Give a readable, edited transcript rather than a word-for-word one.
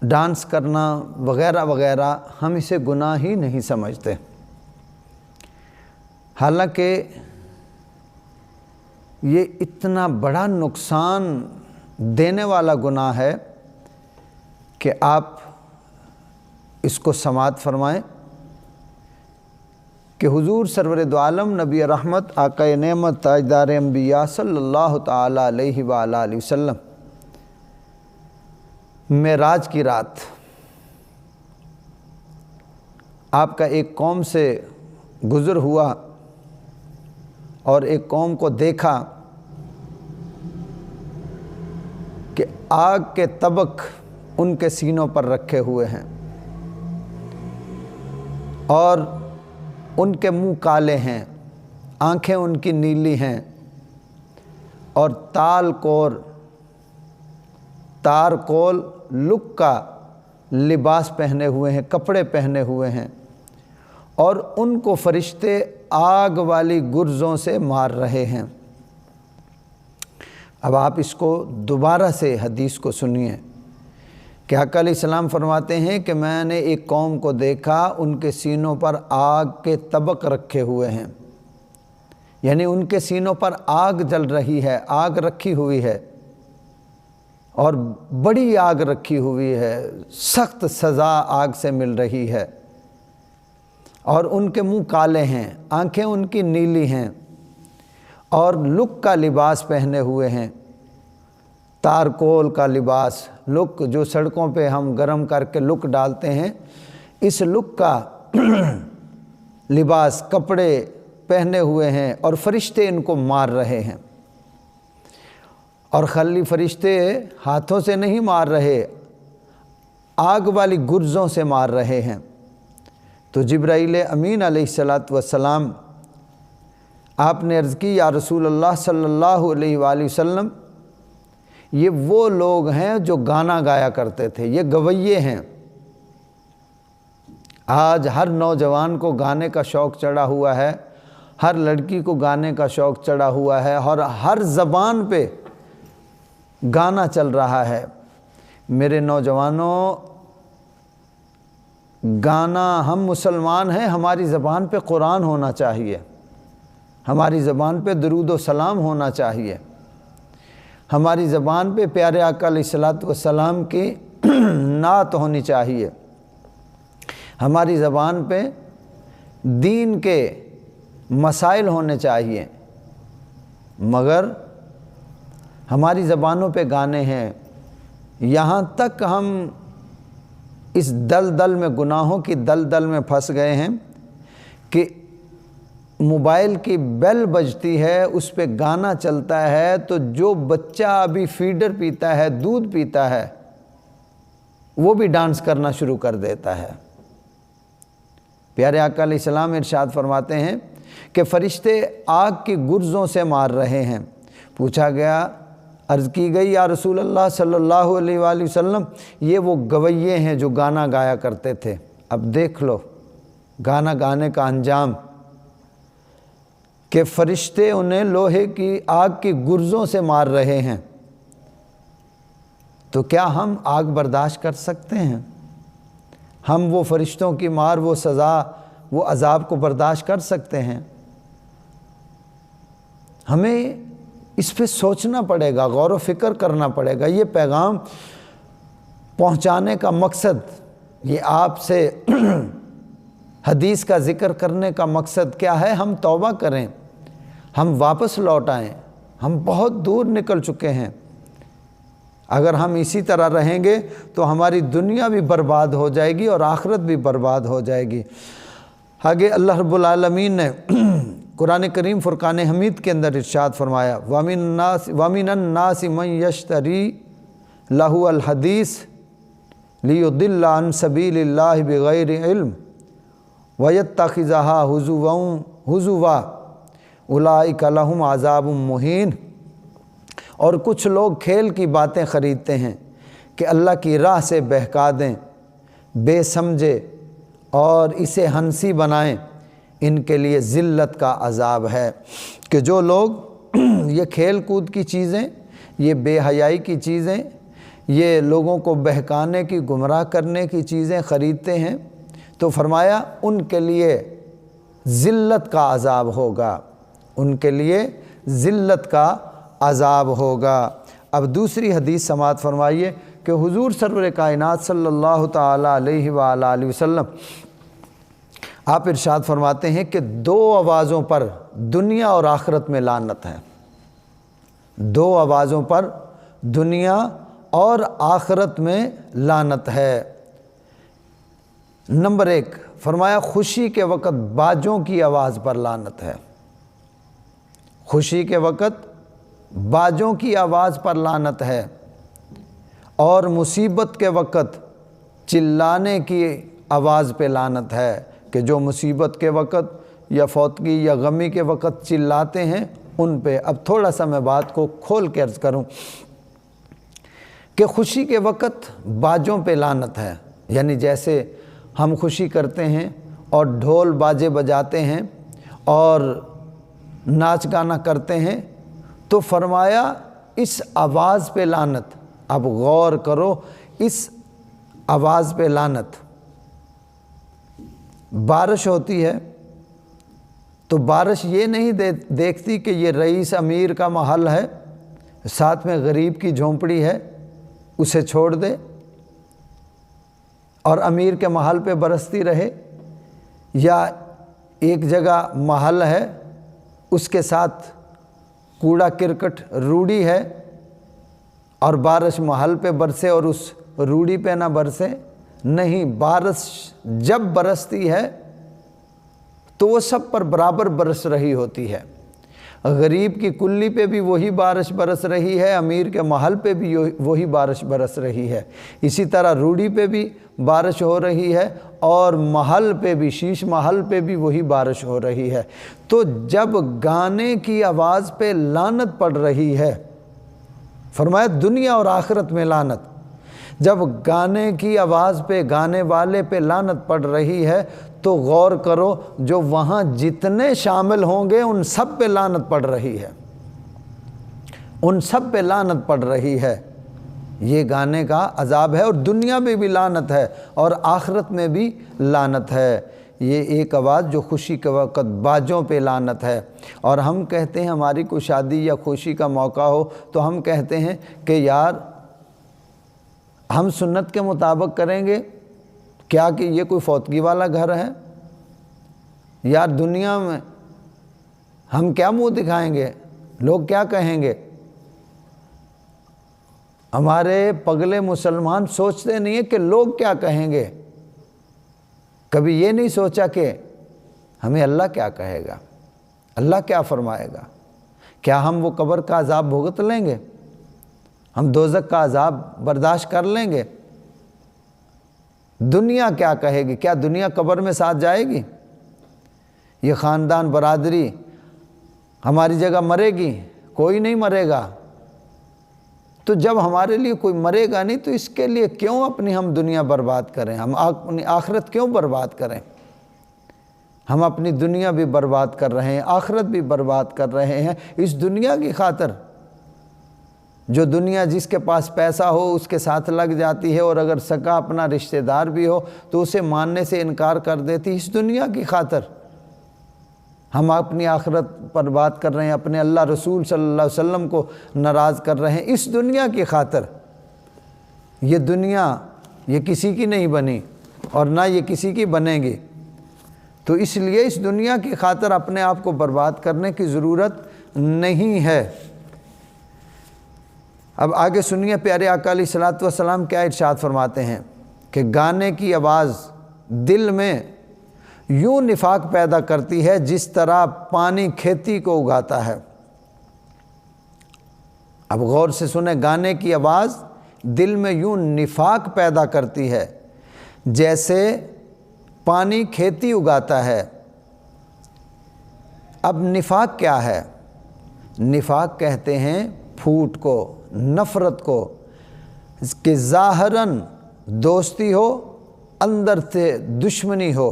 Dance کرنا وغیرہ وغیرہ ہم اسے گناہ ہی نہیں سمجھتے، حالانکہ یہ اتنا بڑا نقصان دینے والا گناہ ہے کہ آپ اس کو سماعت فرمائیں کہ حضور سرور دو عالم نبی رحمت آقا نعمت تاجدار انبیاء صلی اللہ تعالی علیہ وآلہ وسلم معراج کی رات آپ کا ایک قوم سے گزر ہوا اور ایک قوم کو دیکھا کہ آگ کے طبق ان کے سینوں پر رکھے ہوئے ہیں اور ان کے منہ کالے ہیں، آنکھیں ان کی نیلی ہیں اور تار کول لک کا لباس پہنے ہوئے ہیں، کپڑے پہنے ہوئے ہیں، اور ان کو فرشتے آگ والی گرزوں سے مار رہے ہیں۔ اب آپ اس کو دوبارہ سے حدیث کو سنیے کہ آقا علیہ السلام فرماتے ہیں کہ میں نے ایک قوم کو دیکھا، ان کے سینوں پر آگ کے طبق رکھے ہوئے ہیں، یعنی ان کے سینوں پر آگ جل رہی ہے، آگ رکھی ہوئی ہے اور بڑی آگ رکھی ہوئی ہے، سخت سزا آگ سے مل رہی ہے، اور ان کے منہ کالے ہیں، آنکھیں ان کی نیلی ہیں اور لک کا لباس پہنے ہوئے ہیں، تارکول کا لباس، لک جو سڑکوں پہ ہم گرم کر کے لک ڈالتے ہیں، اس لک کا لباس، کپڑے پہنے ہوئے ہیں، اور فرشتے ان کو مار رہے ہیں۔ اور خالی فرشتے ہاتھوں سے نہیں مار رہے، آگ والی گرزوں سے مار رہے ہیں۔ تو جبرائیل امین علیہ السلام آپ نے عرض کی، یا رسول اللہ صلی اللہ علیہ وآلہ وسلم، یہ وہ لوگ ہیں جو گانا گایا کرتے تھے، یہ گویے ہیں۔ آج ہر نوجوان کو گانے کا شوق چڑھا ہوا ہے، ہر لڑکی کو گانے کا شوق چڑھا ہوا ہے، اور ہر زبان پہ گانا چل رہا ہے۔ میرے نوجوانوں، گانا، ہم مسلمان ہیں، ہماری زبان پہ قرآن ہونا چاہیے، ہماری زبان پہ درود و سلام ہونا چاہیے، ہماری زبان پہ پیارے آقا علیہ السلام کی نعت ہونی چاہیے، ہماری زبان پہ دین کے مسائل ہونے چاہیے، مگر ہماری زبانوں پہ گانے ہیں۔ یہاں تک ہم اس دلدل میں، گناہوں کی دلدل میں پھنس گئے ہیں کہ موبائل کی بیل بجتی ہے، اس پہ گانا چلتا ہے، تو جو بچہ ابھی فیڈر پیتا ہے، دودھ پیتا ہے، وہ بھی ڈانس کرنا شروع کر دیتا ہے۔ پیارے آقا علیہ السلام ارشاد فرماتے ہیں کہ فرشتے آگ کی گرزوں سے مار رہے ہیں۔ پوچھا گیا، عرض کی گئی، یا رسول اللہ صلی اللہ علیہ وآلہ وسلم، یہ وہ گویے ہیں جو گانا گایا کرتے تھے۔ اب دیکھ لو گانا گانے کا انجام، کہ فرشتے انہیں لوہے کی آگ کی گرزوں سے مار رہے ہیں۔ تو کیا ہم آگ برداشت کر سکتے ہیں؟ ہم وہ فرشتوں کی مار، وہ سزا، وہ عذاب کو برداشت کر سکتے ہیں؟ ہمیں اس پہ سوچنا پڑے گا، غور و فکر کرنا پڑے گا۔ یہ پیغام پہنچانے کا مقصد، یہ آپ سے حدیث کا ذکر کرنے کا مقصد کیا ہے؟ ہم توبہ کریں، ہم واپس لوٹ آئیں۔ ہم بہت دور نکل چکے ہیں۔ اگر ہم اسی طرح رہیں گے تو ہماری دنیا بھی برباد ہو جائے گی اور آخرت بھی برباد ہو جائے گی۔ آگے اللہ رب العالمین نے قرآن کریم فرقان حمید کے اندر ارشاد فرمایا، وَمِنَ النَّاسِ مَن يَشْتَرِي لَهُوَ الْحَدِيثِ لِيُضِلَّ عَن سَبِيلِ اللَّهِ بِغَيْرِ عِلْمٍ وَيَتَّخِذَهَا هُزُوًا أُولَٰئِكَ لَهُمْ عَذَابٌ مُّهِينٌ۔ اور کچھ لوگ کھیل کی باتیں خریدتے ہیں کہ اللہ کی راہ سے بہکا دیں، بے سمجھے اور اسے ہنسی بنائیں، ان کے لیے ذلت کا عذاب ہے۔ کہ جو لوگ یہ کھیل کود کی چیزیں، یہ بے حیائی کی چیزیں، یہ لوگوں کو بہکانے کی، گمراہ کرنے کی چیزیں خریدتے ہیں، تو فرمایا ان کے لیے ذلت کا عذاب ہوگا، ان کے لیے ذلت کا عذاب ہوگا۔ اب دوسری حدیث سماعت فرمائیے کہ حضور سرور کائنات صلی اللہ تعالیٰ علیہ وآلہ وسلم آپ ارشاد فرماتے ہیں کہ دو آوازوں پر دنیا اور آخرت میں لعنت ہے، دو آوازوں پر دنیا اور آخرت میں لعنت ہے۔ نمبر 1 فرمایا خوشی کے وقت باجوں کی آواز پر لعنت ہے، خوشی کے وقت باجوں کی آواز پر لعنت ہے، اور مصیبت کے وقت چلانے کی آواز پہ لعنت ہے، کہ جو مصیبت کے وقت یا فوتگی یا غمی کے وقت چلاتے ہیں ان پہ۔ اب تھوڑا سا میں بات کو کھول کے عرض کروں کہ خوشی کے وقت باجوں پہ لعنت ہے، یعنی جیسے ہم خوشی کرتے ہیں اور ڈھول باجے بجاتے ہیں اور ناچ گانا کرتے ہیں، تو فرمایا اس آواز پہ لعنت۔ اب غور کرو، اس آواز پہ لعنت۔ بارش ہوتی ہے تو بارش یہ نہیں دیکھتی کہ یہ رئیس امیر کا محل ہے، ساتھ میں غریب کی جھونپڑی ہے، اسے چھوڑ دے اور امیر کے محل پہ برستی رہے، یا ایک جگہ محل ہے اس کے ساتھ کوڑا کرکٹ روڑی ہے اور بارش محل پہ برسے اور اس روڑی پہ نہ برسے۔ نہیں، بارش جب برستی ہے تو وہ سب پر برابر برس رہی ہوتی ہے، غریب کی کلی پہ بھی وہی بارش برس رہی ہے، امیر کے محل پہ بھی وہی بارش برس رہی ہے، اسی طرح روڑی پہ بھی بارش ہو رہی ہے اور محل پہ بھی، شیش محل پہ بھی وہی بارش ہو رہی ہے۔ تو جب گانے کی آواز پہ لعنت پڑ رہی ہے، فرمایا دنیا اور آخرت میں لعنت، جب گانے کی آواز پہ، گانے والے پہ لعنت پڑ رہی ہے تو غور کرو جو وہاں جتنے شامل ہوں گے ان سب پہ لعنت پڑ رہی ہے، ان سب پہ لعنت پڑ رہی ہے۔ یہ گانے کا عذاب ہے، اور دنیا میں بھی لعنت ہے اور آخرت میں بھی لعنت ہے۔ یہ ایک آواز جو خوشی کے وقت باجوں پہ لعنت ہے۔ اور ہم کہتے ہیں ہماری کوئی شادی یا خوشی کا موقع ہو تو ہم کہتے ہیں کہ یار ہم سنت کے مطابق کریں گے، کیا کہ یہ کوئی فوتگی والا گھر ہے؟ یار دنیا میں ہم کیا منہ دکھائیں گے، لوگ کیا کہیں گے؟ ہمارے پگلے مسلمان سوچتے نہیں ہیں کہ لوگ کیا کہیں گے، کبھی یہ نہیں سوچا کہ ہمیں اللہ کیا کہے گا، اللہ کیا فرمائے گا، کیا ہم وہ قبر کا عذاب بھگت لیں گے، ہم دوزخ کا عذاب برداشت کر لیں گے؟ دنیا کیا کہے گی؟ کیا دنیا قبر میں ساتھ جائے گی؟ یہ خاندان برادری ہماری جگہ مرے گی؟ کوئی نہیں مرے گا۔ تو جب ہمارے لیے کوئی مرے گا نہیں تو اس کے لیے کیوں اپنی ہم دنیا برباد کریں، ہم اپنی آخرت کیوں برباد کریں؟ ہم اپنی دنیا بھی برباد کر رہے ہیں، آخرت بھی برباد کر رہے ہیں اس دنیا کی خاطر۔ جو دنیا جس کے پاس پیسہ ہو اس کے ساتھ لگ جاتی ہے، اور اگر سگا اپنا رشتہ دار بھی ہو تو اسے ماننے سے انکار کر دیتی اس دنیا کی خاطر۔ ہم اپنی آخرت برباد کر رہے ہیں، اپنے اللہ رسول صلی اللہ علیہ وسلم کو ناراض کر رہے ہیں اس دنیا کی خاطر۔ یہ دنیا یہ کسی کی نہیں بنی اور نہ یہ کسی کی بنے گی، تو اس لیے اس دنیا کی خاطر اپنے آپ کو برباد کرنے کی ضرورت نہیں ہے۔ اب آگے سنیے پیارے آقا علیہ الصلوۃ والسلام کیا ارشاد فرماتے ہیں کہ گانے کی آواز دل میں یوں نفاق پیدا کرتی ہے جس طرح پانی کھیتی کو اگاتا ہے۔ اب غور سے سنیں، گانے کی آواز دل میں یوں نفاق پیدا کرتی ہے جیسے پانی کھیتی اگاتا ہے۔ اب نفاق کیا ہے؟ نفاق کہتے ہیں پھوٹ کو، نفرت کو، کہ ظاہراً دوستی ہو اندر سے دشمنی ہو۔